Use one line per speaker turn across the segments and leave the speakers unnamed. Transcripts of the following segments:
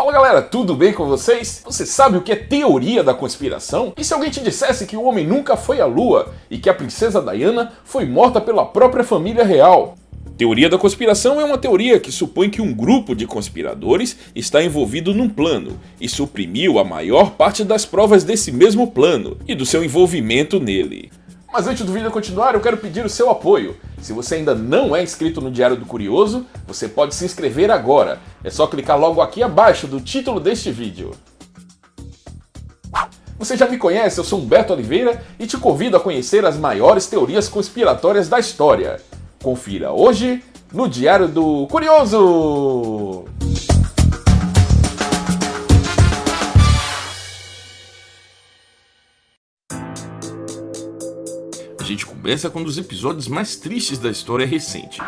Fala galera, tudo bem com vocês? Você sabe o que é teoria da conspiração? E se alguém te dissesse que o homem nunca foi à lua e que a princesa Diana foi morta pela própria família real? Teoria da conspiração é uma teoria que supõe que um grupo de conspiradores está envolvido num plano e suprimiu a maior parte das provas desse mesmo plano e do seu envolvimento nele. Mas antes do vídeo continuar, eu quero pedir o seu apoio. Se você ainda não é inscrito no Diário do Curioso, você pode se inscrever agora. É só clicar logo aqui abaixo do título deste vídeo. Você já me conhece, eu sou Humberto Oliveira e te convido a conhecer as maiores teorias conspiratórias da história. Confira hoje no Diário do Curioso! A gente começa com um dos episódios mais tristes da história recente: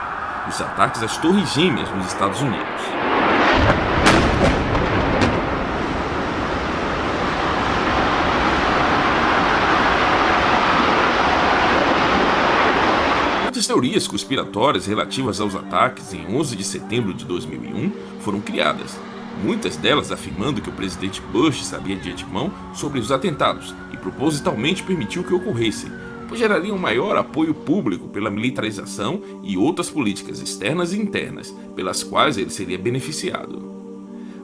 os ataques às Torres Gêmeas nos Estados Unidos. Muitas teorias conspiratórias relativas aos ataques em 11 de setembro de 2001 foram criadas, muitas delas afirmando que o presidente Bush sabia de antemão sobre os atentados e propositalmente permitiu que ocorressem, pois gerariam maior apoio público pela militarização e outras políticas externas e internas, pelas quais ele seria beneficiado.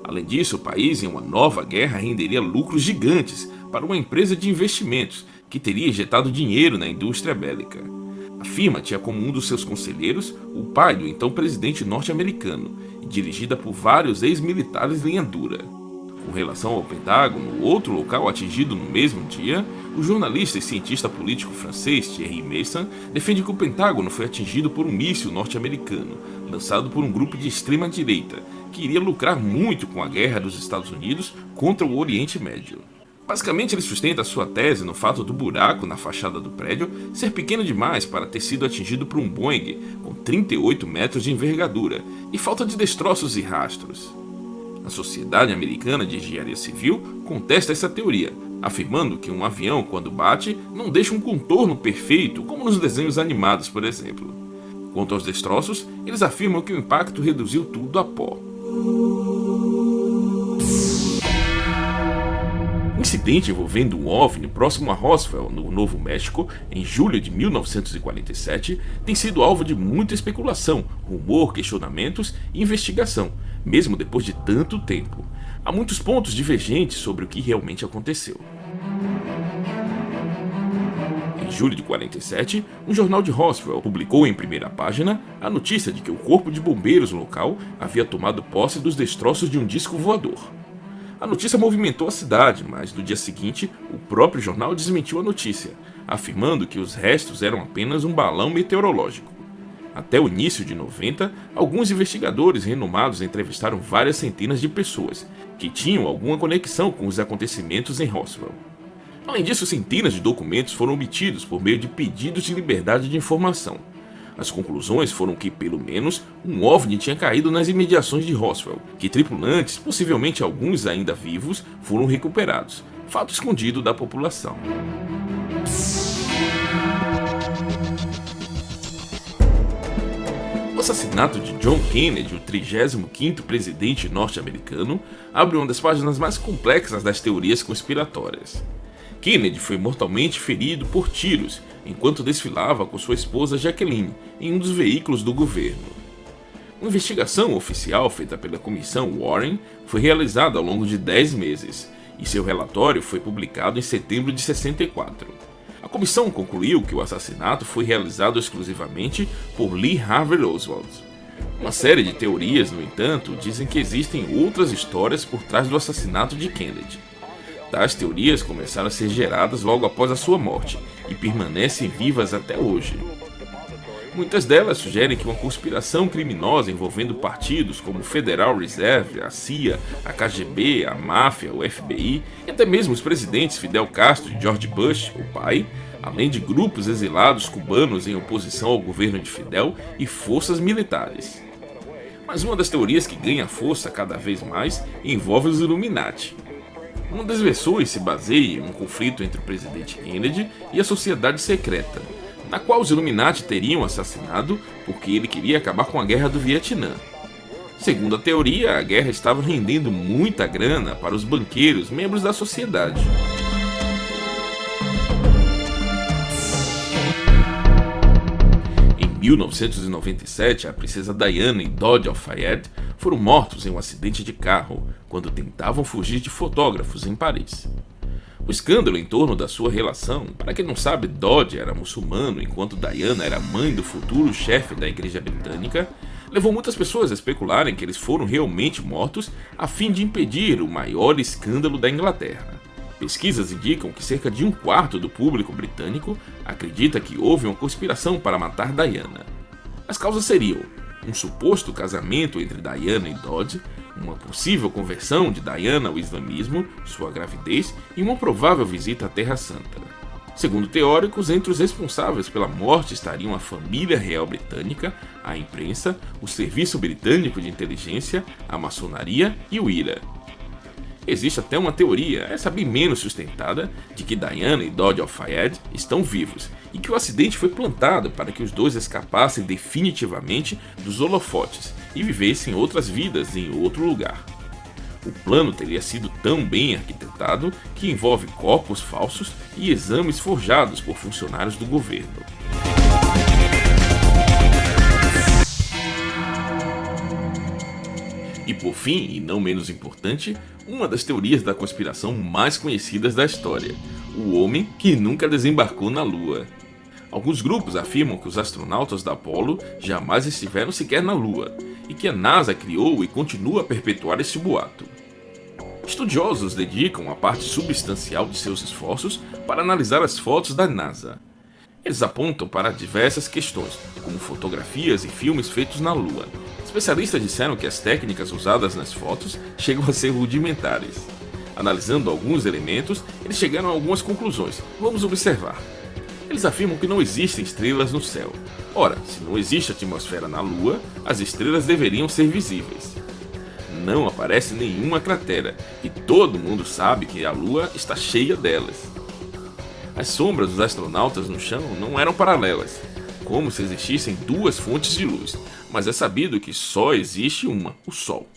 Além disso, o país em uma nova guerra renderia lucros gigantes para uma empresa de investimentos que teria injetado dinheiro na indústria bélica. A firma tinha como um dos seus conselheiros o pai do então presidente norte-americano e dirigida por vários ex-militares linha dura. Com relação ao Pentágono, outro local atingido no mesmo dia, o jornalista e cientista político francês Thierry Meyssan defende que o Pentágono foi atingido por um míssil norte-americano, lançado por um grupo de extrema-direita, que iria lucrar muito com a guerra dos Estados Unidos contra o Oriente Médio. Basicamente, ele sustenta sua tese no fato do buraco na fachada do prédio ser pequeno demais para ter sido atingido por um Boeing com 38 metros de envergadura e falta de destroços e rastros. A Sociedade Americana de Engenharia Civil contesta essa teoria, afirmando que um avião, quando bate, não deixa um contorno perfeito, como nos desenhos animados, por exemplo. Quanto aos destroços, eles afirmam que o impacto reduziu tudo a pó. Um incidente envolvendo um OVNI próximo a Roswell, no Novo México, em julho de 1947, tem sido alvo de muita especulação, rumor, questionamentos e investigação, mesmo depois de tanto tempo. Há muitos pontos divergentes sobre o que realmente aconteceu. Em julho de 47, um jornal de Roswell publicou em primeira página a notícia de que o corpo de bombeiros local havia tomado posse dos destroços de um disco voador. A notícia movimentou a cidade, mas no dia seguinte, o próprio jornal desmentiu a notícia, afirmando que os restos eram apenas um balão meteorológico. Até o início de 90, alguns investigadores renomados entrevistaram várias centenas de pessoas que tinham alguma conexão com os acontecimentos em Roswell. Além disso, centenas de documentos foram obtidos por meio de pedidos de liberdade de informação. As conclusões foram que, pelo menos, um OVNI tinha caído nas imediações de Roswell, que tripulantes, possivelmente alguns ainda vivos, foram recuperados, fato escondido da população. O assassinato de John Kennedy, o 35º presidente norte-americano, abre uma das páginas mais complexas das teorias conspiratórias. Kennedy foi mortalmente ferido por tiros enquanto desfilava com sua esposa Jacqueline em um dos veículos do governo. Uma investigação oficial feita pela Comissão Warren foi realizada ao longo de 10 meses e seu relatório foi publicado em setembro de 64. A comissão concluiu que o assassinato foi realizado exclusivamente por Lee Harvey Oswald. Uma série de teorias, no entanto, dizem que existem outras histórias por trás do assassinato de Kennedy. Tais teorias começaram a ser geradas logo após a sua morte e permanecem vivas até hoje. Muitas delas sugerem que uma conspiração criminosa envolvendo partidos como o Federal Reserve, a CIA, a KGB, a máfia, o FBI e até mesmo os presidentes Fidel Castro e George Bush, o pai, além de grupos exilados cubanos em oposição ao governo de Fidel e forças militares. Mas uma das teorias que ganha força cada vez mais envolve os Illuminati. Uma das versões se baseia em um conflito entre o presidente Kennedy e a sociedade secreta, na qual os Illuminati teriam assassinado porque ele queria acabar com a guerra do Vietnã. Segundo a teoria, a guerra estava rendendo muita grana para os banqueiros, membros da sociedade. Em 1997, a princesa Diana e Dodi Al-Fayed foram mortos em um acidente de carro quando tentavam fugir de fotógrafos em Paris. O escândalo em torno da sua relação, para quem não sabe, Dodi era muçulmano enquanto Diana era mãe do futuro chefe da igreja britânica, levou muitas pessoas a especularem que eles foram realmente mortos a fim de impedir o maior escândalo da Inglaterra. Pesquisas indicam que cerca de um quarto do público britânico acredita que houve uma conspiração para matar Diana. As causas seriam um suposto casamento entre Diana e Dodi, uma possível conversão de Diana ao islamismo, sua gravidez e uma provável visita à Terra Santa. Segundo teóricos, entre os responsáveis pela morte estariam a família real britânica, a imprensa, o Serviço Britânico de Inteligência, a maçonaria e o IRA. Existe até uma teoria, essa bem menos sustentada, de que Diana e Dodi Al-Fayed estão vivos e que o acidente foi plantado para que os dois escapassem definitivamente dos holofotes e vivessem outras vidas em outro lugar. O plano teria sido tão bem arquitetado que envolve corpos falsos e exames forjados por funcionários do governo. E por fim, e não menos importante, uma das teorias da conspiração mais conhecidas da história: o homem que nunca desembarcou na Lua. Alguns grupos afirmam que os astronautas da Apollo jamais estiveram sequer na Lua, e que a NASA criou e continua a perpetuar este boato. Estudiosos dedicam a parte substancial de seus esforços para analisar as fotos da NASA. Eles apontam para diversas questões, como fotografias e filmes feitos na Lua. Especialistas disseram que as técnicas usadas nas fotos chegam a ser rudimentares. Analisando alguns elementos, eles chegaram a algumas conclusões. Vamos observar. Eles afirmam que não existem estrelas no céu. Ora, se não existe atmosfera na Lua, as estrelas deveriam ser visíveis. Não aparece nenhuma cratera, e todo mundo sabe que a Lua está cheia delas. As sombras dos astronautas no chão não eram paralelas, como se existissem duas fontes de luz, mas é sabido que só existe uma, o Sol.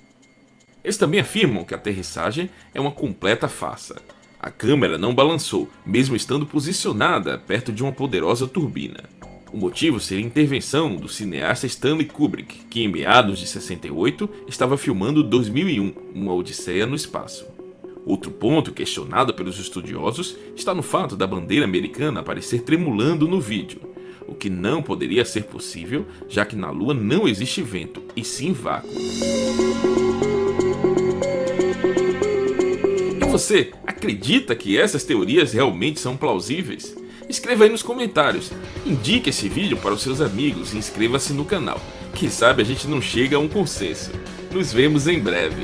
Eles também afirmam que a aterrissagem é uma completa farsa. A câmera não balançou, mesmo estando posicionada perto de uma poderosa turbina. O motivo seria a intervenção do cineasta Stanley Kubrick, que em meados de 68 estava filmando 2001, uma odisseia no espaço. Outro ponto questionado pelos estudiosos está no fato da bandeira americana aparecer tremulando no vídeo, o que não poderia ser possível, já que na Lua não existe vento, e sim vácuo. E você acredita que essas teorias realmente são plausíveis? Escreva aí nos comentários, indique esse vídeo para os seus amigos e inscreva-se no canal. Quem sabe a gente não chega a um consenso. Nos vemos em breve.